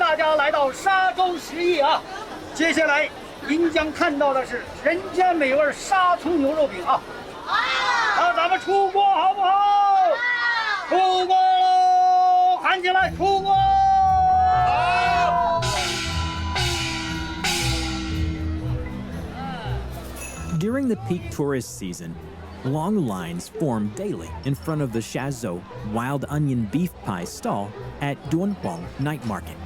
大家来到沙洲食艺啊！接下来您将看到的是人间美味沙葱牛肉饼啊！好，咱们出锅好不好？出锅喽！喊起来，出锅！好。During the peak tourist season, long lines form daily in front of the Shazhou wild onion beef pie stall at Dunhuang night market.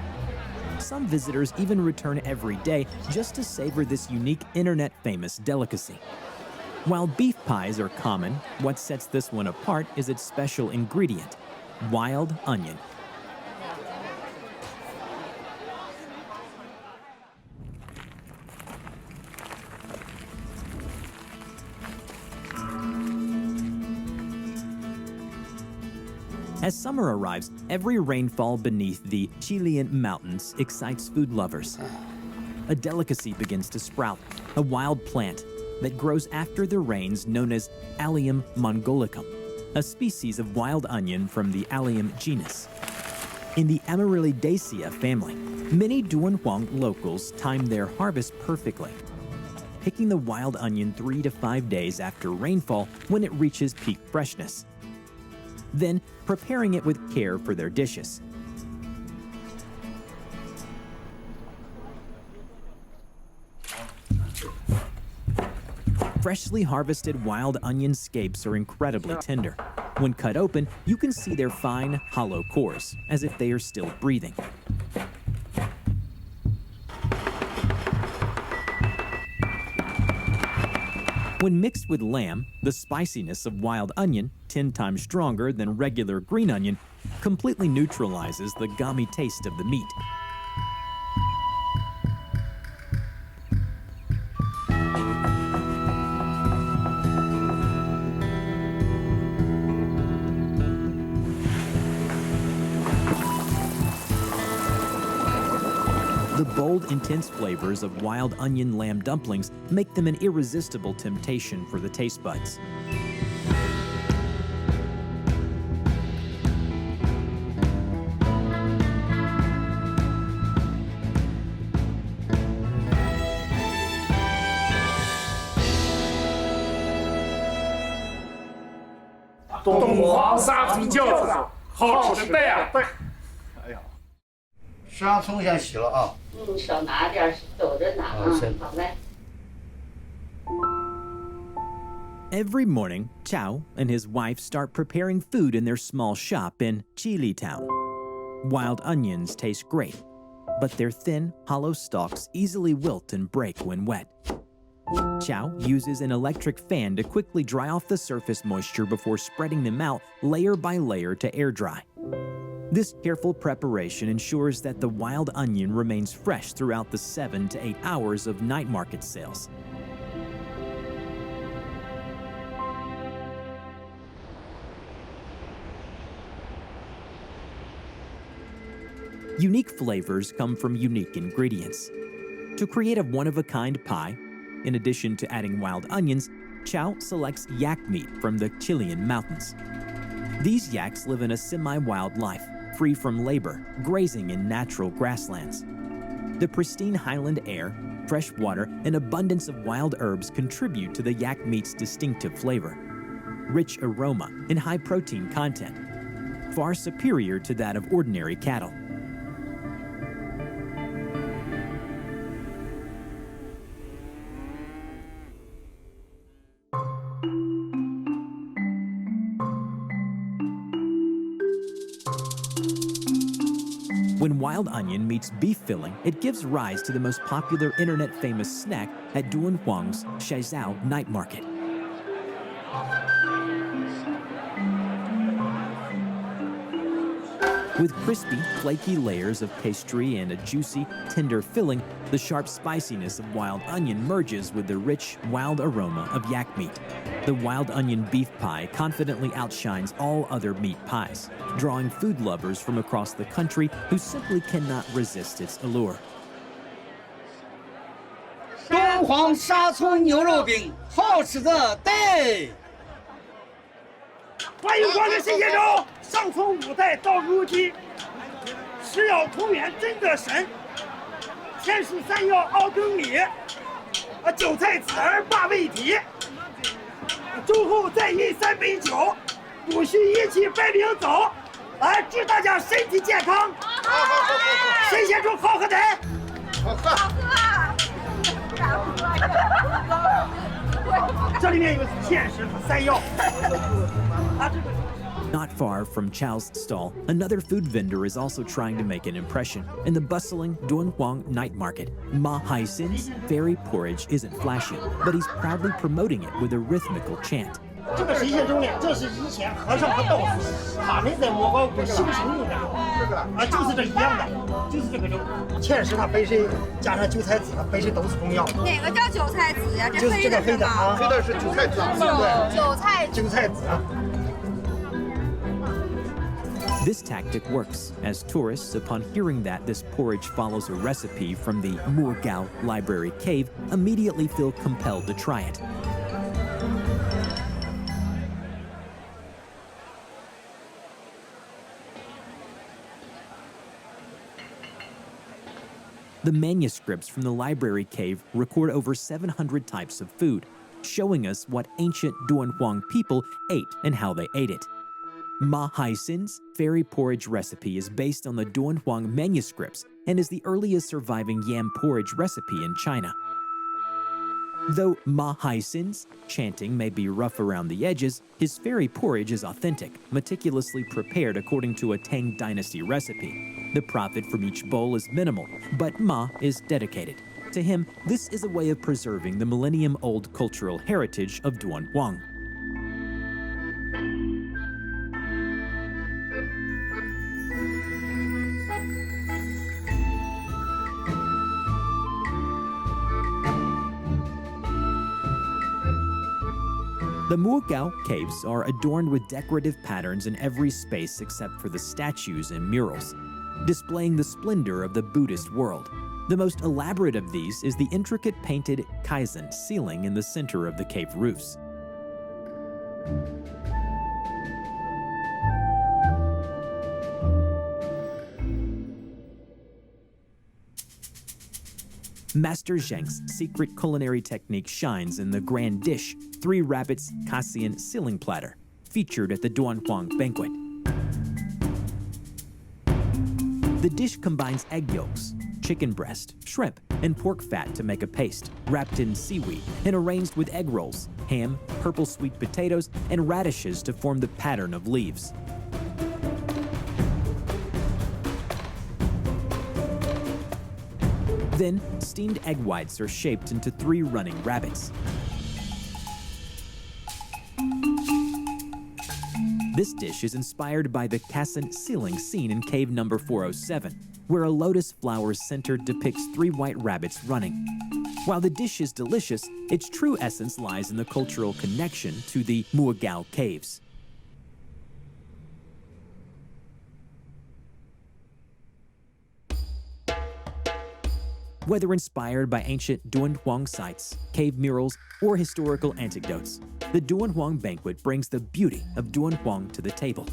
Some visitors even return every day just to savor this unique internet-famous delicacy. While beef pies are common, what sets this one apart is its special ingredient, wild onion. As summer arrives, every rainfall beneath the Chilean mountains excites food lovers. A delicacy begins to sprout, a wild plant that grows after the rains known as Allium mongolicum, a species of wild onion from the Allium genus. In the Amaryllidaceae family, many Dunhuang locals time their harvest perfectly, picking the wild onion 3 to 5 days after rainfall when it reaches peak freshness, then preparing it with care for their dishes. Freshly harvested wild onion scapes are incredibly tender. When cut open, you can see their fine, hollow cores, as if they are still breathing. When mixed with lamb, the spiciness of wild onion, 10 times stronger than regular green onion, completely neutralizes the gummy taste of the meat. The bold, intense flavors of wild onion lamb dumplings make them an irresistible temptation for the taste buds. Dunhuang 沙葱饺子，好吃的不呀！哎呀，沙葱先洗了啊。少拿点，抖着拿啊，好嘞。Every morning, Chao and his wife start preparing food in their small shop in Chile Town. Wild onions taste great, but their thin, hollow stalks easily wilt and break when wet. Chao uses an electric fan to quickly dry off the surface moisture before spreading them out layer by layer to air dry. This careful preparation ensures that the wild onion remains fresh throughout the 7 to 8 hours of night market sales. Unique flavors come from unique ingredients. To create a one-of-a-kind pie, in addition to adding wild onions, Chao selects yak meat from the Chilean mountains. These yaks live in a semi-wild life, free from labor, grazing in natural grasslands. The pristine highland air, fresh water, and abundance of wild herbs contribute to the yak meat's distinctive flavor. Rich aroma and high protein content, far superior to that of ordinary cattle. When wild onion meets beef filling, it gives rise to the most popular internet-famous snack at Dunhuang's Shazhou night market. With crispy, flaky layers of pastry and a juicy, tender filling, the sharp spiciness of wild onion merges with the rich, wild aroma of yak meat. The wild onion beef pie confidently outshines all other meat pies, drawing food lovers from across the country who simply cannot resist its allure. 敦煌沙葱牛肉饼，好吃的对。欢迎光临新街州，上从5代到如今，吃药同源真得神，天书三药熬更米，韭菜籽儿八味体，酒后再饮3杯酒，不许一起白领走。祝大家身体健康，神仙中好喝的，好喝。这里面有天使和山药。Not far from Chao's stall, another food vendor is also trying to make an impression. In the bustling Dunhuang night market, Ma Haixin's fairy porridge isn't flashy, but he's proudly promoting it with a rhythmical chant. 这个神仙中呢，这是以前和尚和道士他们在莫高窟修行用的，就是这一样的，就是这个粥。芡实它本身加上韭菜籽，本身都是中药。哪个叫韭菜籽呀？就是这个黑的啊，黑的是韭菜籽，韭菜籽。This tactic works, as tourists, upon hearing that this porridge follows a recipe from the Mogao Library Cave, immediately feel compelled to try it. The manuscripts from the library cave record over 700 types of food, showing us what ancient Dunhuang people ate and how they ate it. Ma Haixin's fairy porridge recipe is based on the Dunhuang manuscripts and is the earliest surviving yam porridge recipe in China. Though Ma Haixin's chanting may be rough around the edges, his fairy porridge is authentic, meticulously prepared according to a Tang Dynasty recipe. The profit from each bowl is minimal, but Ma is dedicated. To him, this is a way of preserving the millennium-old cultural heritage of Dunhuang. The Mogao Caves are adorned with decorative patterns in every space except for the statues and murals, displaying the splendor of the Buddhist world. The most elaborate of these is the intricate painted caisson ceiling in the center of the cave roofs. Master Zheng's secret culinary technique shines in the grand dish, 3 rabbits caisson ceiling platter, featured at the Dunhuang banquet. The dish combines egg yolks, chicken breast, shrimp, and pork fat to make a paste, wrapped in seaweed and arranged with egg rolls, ham, purple sweet potatoes, and radishes to form the pattern of leaves. Then, steamed egg whites are shaped into 3 running rabbits. This dish is inspired by the caisson ceiling scene in cave number 407, where a lotus flower center depicts 3 white rabbits running. While the dish is delicious, its true essence lies in the cultural connection to the Mogao Caves. Whether inspired by ancient Dunhuang sites, cave murals, or historical anecdotes, the Dunhuang banquet brings the beauty of Dunhuang to the table.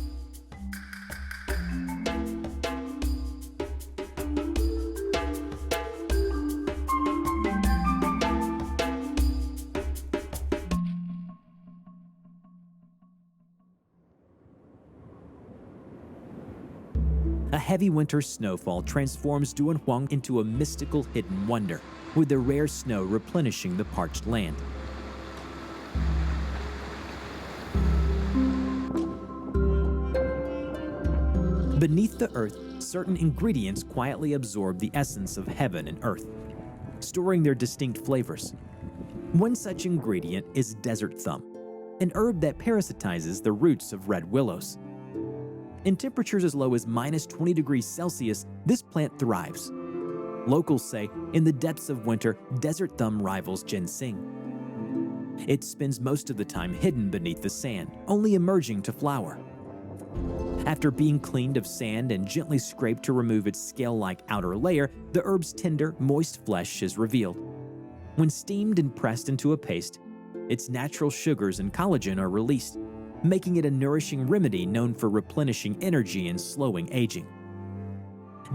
A heavy winter snowfall transforms Dunhuang into a mystical hidden wonder, with the rare snow replenishing the parched land. Beneath the earth, certain ingredients quietly absorb the essence of heaven and earth, storing their distinct flavors. One such ingredient is desert thumb, an herb that parasitizes the roots of red willows. In temperatures as low as -20 degrees Celsius, this plant thrives. Locals say in the depths of winter, desert thumb rivals ginseng. It spends most of the time hidden beneath the sand, only emerging to flower. After being cleaned of sand and gently scraped to remove its scale-like outer layer, the herb's tender, moist flesh is revealed. When steamed and pressed into a paste, its natural sugars and collagen are released, making it a nourishing remedy known for replenishing energy and slowing aging.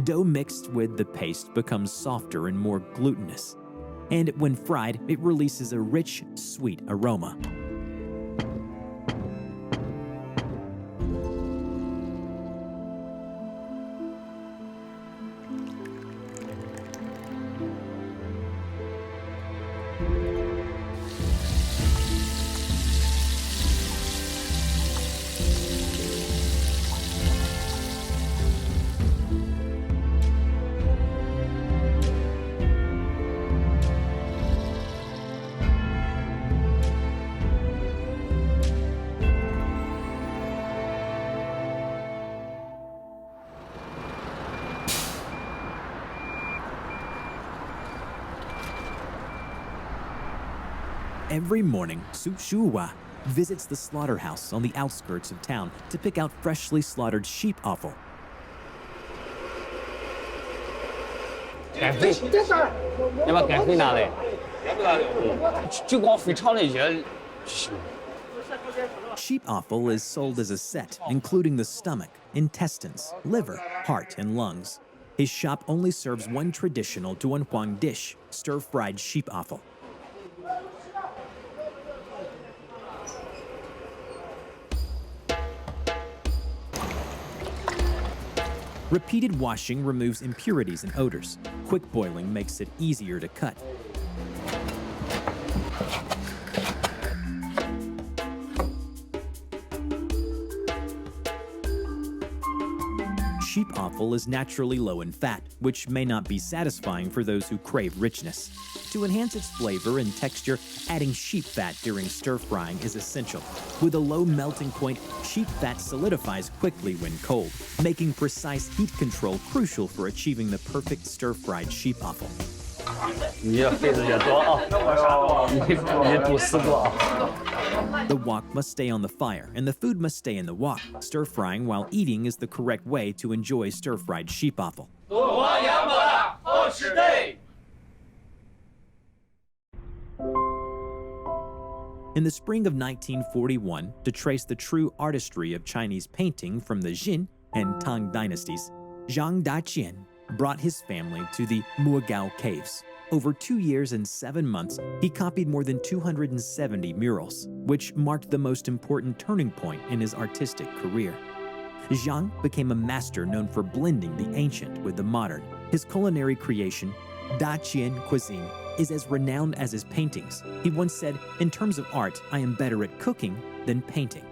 Dough mixed with the paste becomes softer and more glutinous. And when fried, it releases a rich, sweet aroma. Every morning, Su Shuhua visits the slaughterhouse on the outskirts of town to pick out freshly slaughtered sheep offal. 改费，要把改费拿来。就光非常那些。 Sheep offal is sold as a set, including the stomach, intestines, liver, heart, and lungs. His shop only serves one traditional Dunhuang dish, stir-fried sheep offal. Repeated washing removes impurities and odors. Quick boiling makes it easier to cut. Sheep offal is naturally low in fat, which may not be satisfying for those who crave richness. To enhance its flavor and texture, adding sheep fat during stir-frying is essential. With a low melting point, sheep fat solidifies quickly when cold, making precise heat control crucial for achieving the perfect stir-fried sheep offal. 你这费子也多啊！你赌4个啊！ The wok must stay on the fire, and the food must stay in the wok. Stir-frying while eating is the correct way to enjoy stir-fried sheep offal. In the spring of 1941, to trace the true artistry of Chinese painting from the Jin and Tang dynasties, Zhang Daqian brought his family to the Mogao Caves. Over 2 years and 7 months, he copied more than 270 murals, which marked the most important turning point in his artistic career. Zhang became a master known for blending the ancient with the modern. His culinary creation, Daqian cuisine, is as renowned as his paintings. He once said, "In terms of art, I am better at cooking than painting."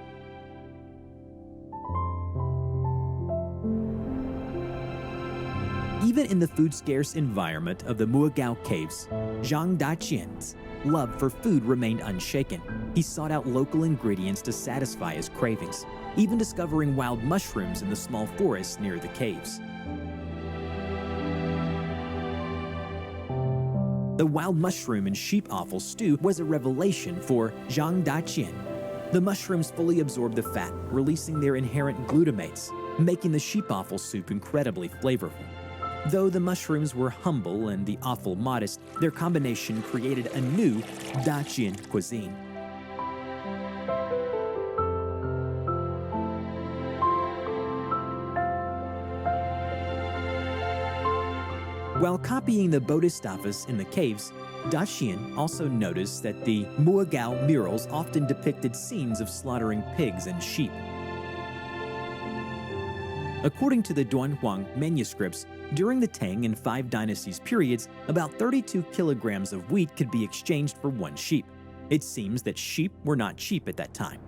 Even in the food-scarce environment of the Mogao Caves, Zhang Daqian's love for food remained unshaken. He sought out local ingredients to satisfy his cravings, even discovering wild mushrooms in the small forests near the caves. The wild mushroom and sheep offal stew was a revelation for Zhang Daqian. The mushrooms fully absorb the fat, releasing their inherent glutamates, making the sheep offal soup incredibly flavorful. Though the mushrooms were humble and the offal modest, their combination created a new Daqian cuisine. While copying the Bodhisattvas in the caves, Daqian also noticed that the Mogao murals often depicted scenes of slaughtering pigs and sheep. According to the Dunhuang manuscripts, during the Tang and 5 dynasties periods, about 32 kilograms of wheat could be exchanged for 1 sheep. It seems that sheep were not cheap at that time.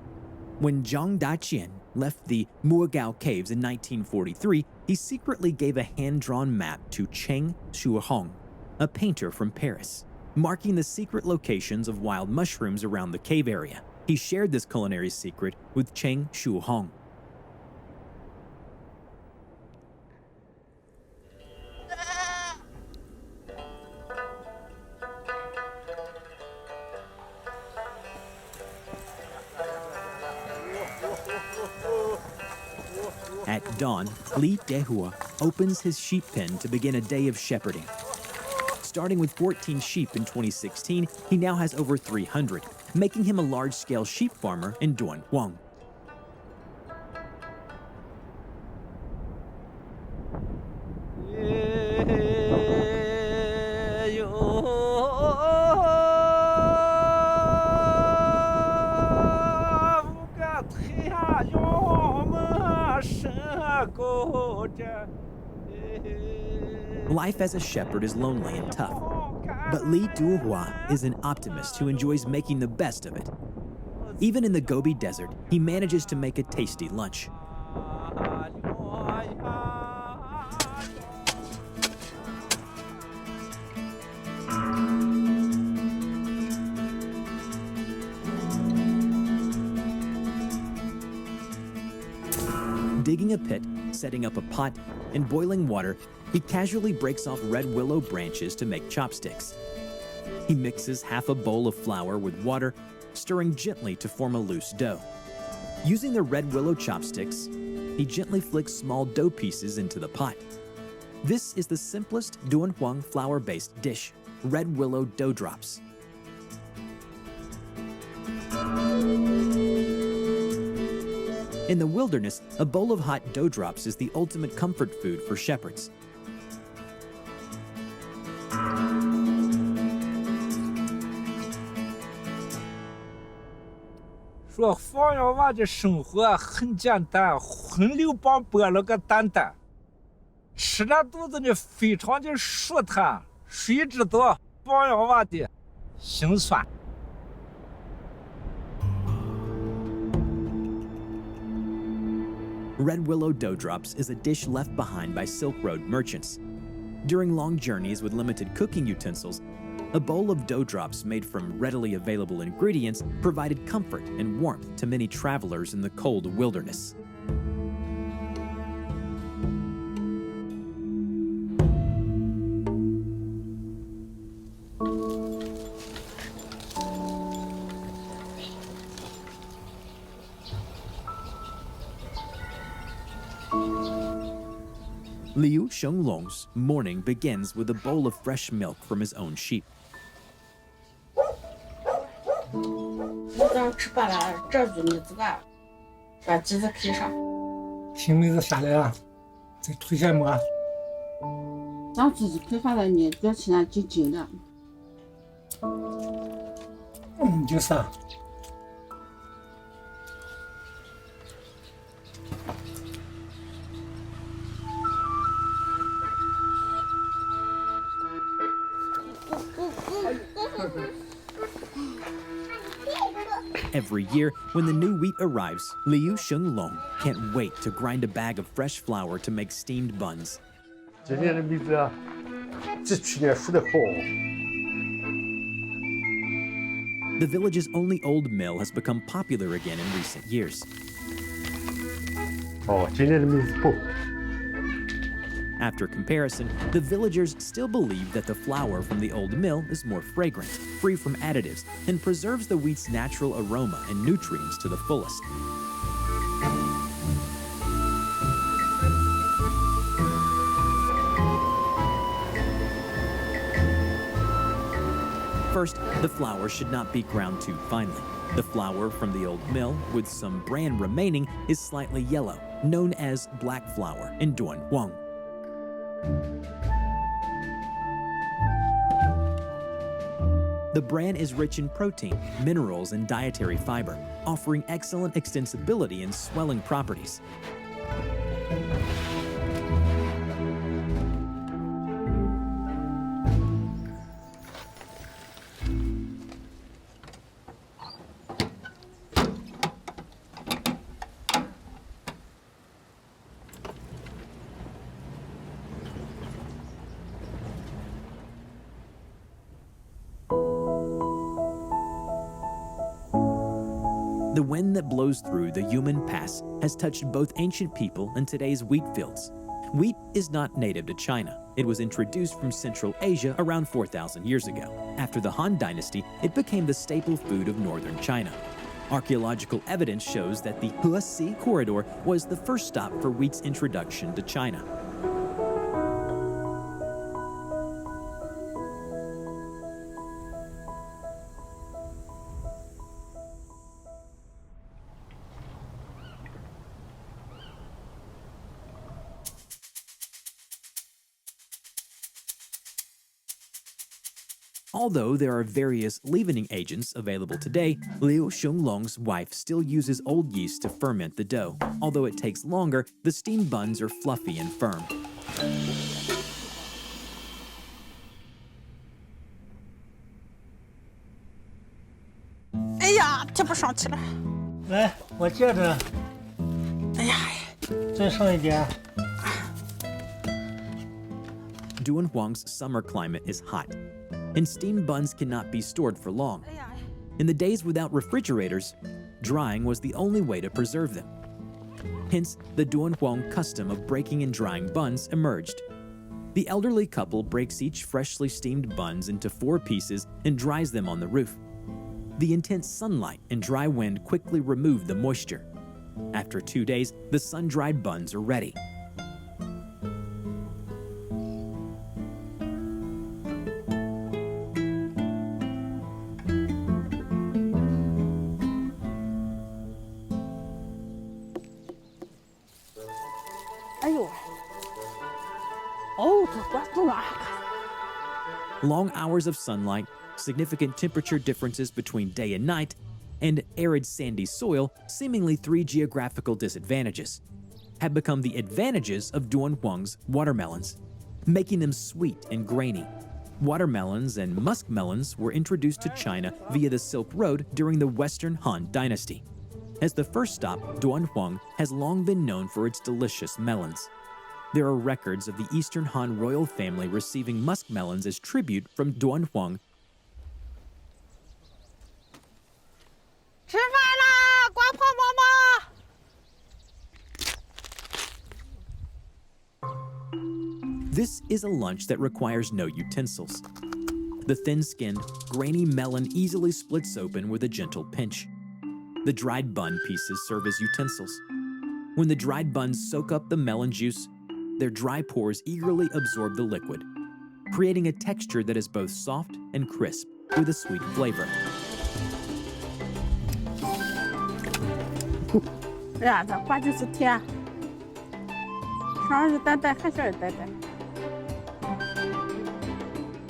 When Zhang Daqian left the Mogao Caves in 1943, he secretly gave a hand-drawn map to Cheng Shuhong, a painter from Paris, marking the secret locations of wild mushrooms around the cave area. He shared this culinary secret with Cheng Shuhong. At dawn, Li Dehua opens his sheep pen to begin a day of shepherding. Starting with 14 sheep in 2016, he now has over 300, making him a large-scale sheep farmer in Dunhuang. Life as a shepherd is lonely and tough, but Li Dunhuang is an optimist who enjoys making the best of it. Even in the Gobi Desert, he manages to make a tasty lunch. Digging a pit, setting up a pot, and boiling water, he casually breaks off red willow branches to make chopsticks. He mixes half a bowl of flour with water, stirring gently to form a loose dough. Using the red willow chopsticks, he gently flicks small dough pieces into the pot. This is the simplest Dunhuang flour-based dish, red willow dough drops. In the wilderness, a bowl of hot dough drops is the ultimate comfort food for shepherds.说放羊娃的生活很简单，荤溜棒剥了个蛋蛋，吃那肚子呢非常的舒坦，谁知道放羊娃的辛酸。Red willow dough drops is a dish left behind by Silk Road merchants. During long journeys with limited cooking utensils, a bowl of dough drops made from readily available ingredients provided comfort and warmth to many travelers in the cold wilderness. Liu Shenglong's morning begins with a bowl of fresh milk from his own sheep. 我刚吃饱了，这就你自个把机子开上。听妹子下来了，再推些馍。咱自己开发的呢，这现在紧紧的。就是。Every year, when the new wheat arrives, Liu Shenglong can't wait to grind a bag of fresh flour to make steamed buns. 今年的米子啊，比去年熟得好。The village's only old mill has become popular again in recent years. 哦，今年的米子不。 After comparison, the villagers still believe that the flour from the old mill is more fragrant, free from additives, and preserves the wheat's natural aroma and nutrients to the fullest. First, the flour should not be ground too finely. The flour from the old mill, with some bran remaining, is slightly yellow, known as black flour in Dunhuang. The bran is rich in protein, minerals, and dietary fiber, offering excellent extensibility and swelling properties. The wind that blows through the Yumen Pass has touched both ancient people and today's wheat fields. Wheat is not native to China. It was introduced from Central Asia around 4,000 years ago. After the Han Dynasty, it became the staple food of northern China. Archaeological evidence shows that the Huasi corridor was the first stop for wheat's introduction to China. Although there are various leavening agents available today, Liu Xionglong's wife still uses old yeast to ferment the dough. Although it takes longer, the steamed buns are fluffy and firm. 哎呀，提不上去了。来，我接着。哎呀，再上一点。 Dunhuang's summer climate is hot, and steamed buns cannot be stored for long. In the days without refrigerators, drying was the only way to preserve them. Hence, the Dunhuang custom of breaking and drying buns emerged. The elderly couple breaks each freshly steamed buns into 4 pieces and dries them on the roof. The intense sunlight and dry wind quickly remove the moisture. After 2 days, the sun-dried buns are ready. 哎呦，哦，这管住了。 Long hours of sunlight, significant temperature differences between day and night, and arid sandy soil, seemingly 3 geographical disadvantages, have become the advantages of Dunhuang's watermelons, making them sweet and grainy. Watermelons and muskmelons were introduced to China via the Silk Road during the Western Han Dynasty. As the first stop, Dunhuang has long been known for its delicious melons. There are records of the Eastern Han royal family receiving muskmelons as tribute from Dunhuang. 吃饭啦，瓜婆嬷嬷。 This is a lunch that requires no utensils. The thin-skinned, grainy melon easily splits open with a gentle pinch. The dried bun pieces serve as utensils. When the dried buns soak up the melon juice, their dry pores eagerly absorb the liquid, creating a texture that is both soft and crisp with a sweet flavor. 哎呀，这瓜就是甜，上是淡淡，还是淡淡。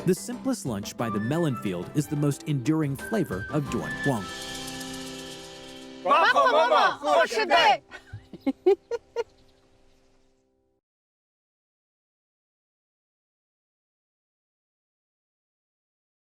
The simplest lunch by the melon field is the most enduring flavor of Dunhuang. 瓜婆嬷嬷好吃的。